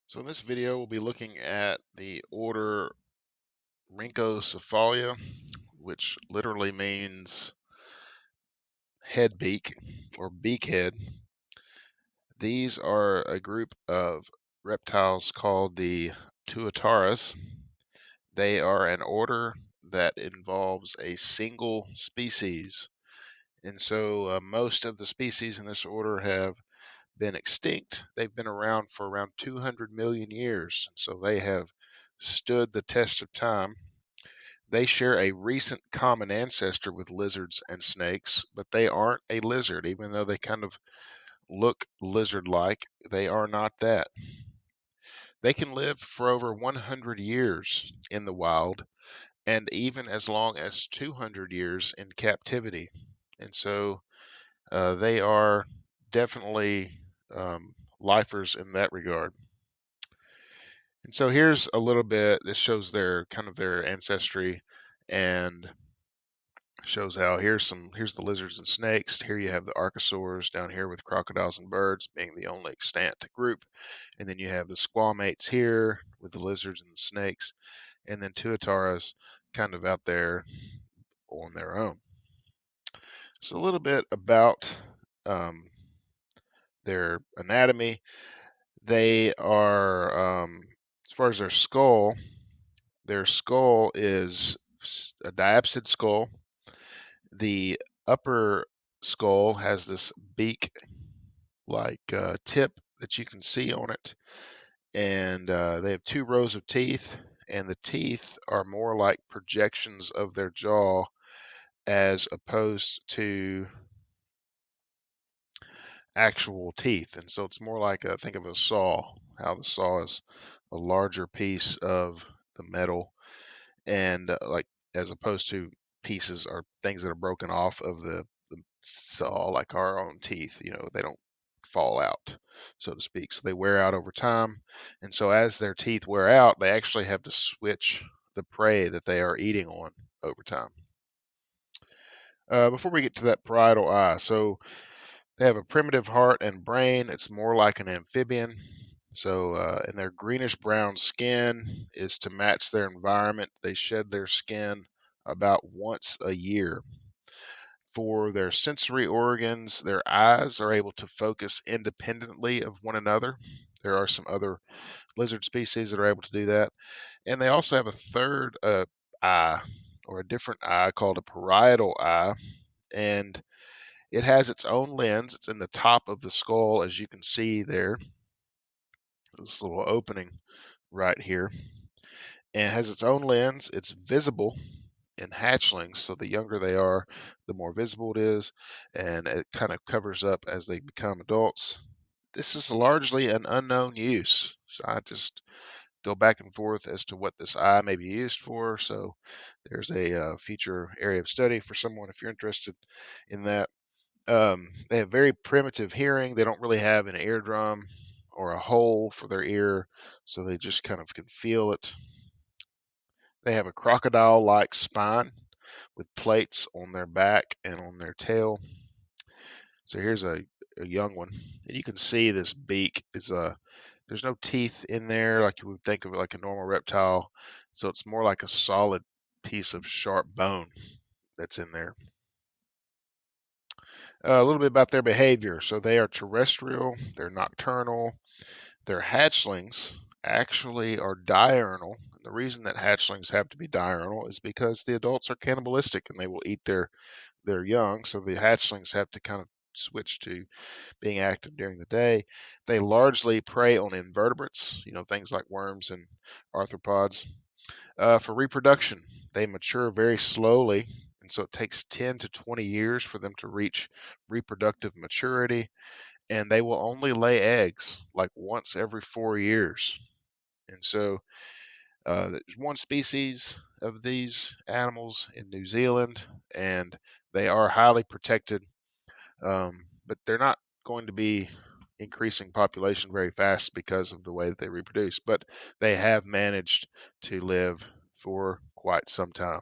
So in this video, we'll be looking at the order Rhynchocephalia, which literally means head beak or beak head. These are a group of reptiles called the Tuataras. They are an order that involves a single species. And so most of the species in this order have been extinct. They've been around for around 200 million years. So they have stood the test of time. They share a recent common ancestor with lizards and snakes, but they aren't a lizard, even though they kind of look lizard-like. They are not that. They can live for over 100 years in the wild and even as long as 200 years in captivity. And so they are definitely lifers in that regard. And so here's a little bit. This shows their kind of their ancestry and shows how here's the lizards and snakes. Here you have the archosaurs down here with crocodiles and birds being the only extant group. And then you have the squamates here with the lizards and the snakes. And then tuataras kind of out there on their own. So a little bit about their anatomy. They are, as far as their skull is a diapsid skull. The upper skull has this beak-like tip that you can see on it, and they have two rows of teeth, and the teeth are more like projections of their jaw as opposed to actual teeth. And so it's more like think of a saw, how the saw is a larger piece of the metal, and like as opposed to pieces or things that are broken off of the saw, like our own teeth. They don't fall out, so to speak. So they wear out over time, and so as their teeth wear out, they actually have to switch the prey that they are eating on over time. Before we get to that parietal eye, so they have a primitive heart and brain. It's more like an amphibian. So, and their greenish brown skin is to match their environment. They shed their skin about once a year. For their sensory organs, their eyes are able to focus independently of one another. There are some other lizard species that are able to do that. And they also have a third eye, or a different eye called a parietal eye. And it has its own lens. It's in the top of the skull, as you can see there. This little opening right here. And it has its own lens. It's visible in hatchlings. So the younger they are, the more visible it is. And it kind of covers up as they become adults. This is largely an unknown use. Scientists go back and forth as to what this eye may be used for. So there's a future area of study for someone if you're interested in that. They have very primitive hearing. They don't really have an eardrum or a hole for their ear, so they just kind of can feel it. They have a crocodile-like spine with plates on their back and on their tail. So here's a young one, and you can see this beak is there's no teeth in there like you would think of it like a normal reptile, so it's more like a solid piece of sharp bone that's in there. A little bit about their behavior. So they are terrestrial, they're nocturnal, their hatchlings actually are diurnal. And the reason that hatchlings have to be diurnal is because the adults are cannibalistic and they will eat their young. So the hatchlings have to kind of switch to being active during the day. They largely prey on invertebrates, things like worms and arthropods. For reproduction, they mature very slowly, and so it takes 10 to 20 years for them to reach reproductive maturity, and they will only lay eggs like once every 4 years. And so there's one species of these animals in New Zealand, and they are highly protected, but they're not going to be increasing population very fast because of the way that they reproduce, but they have managed to live for quite some time.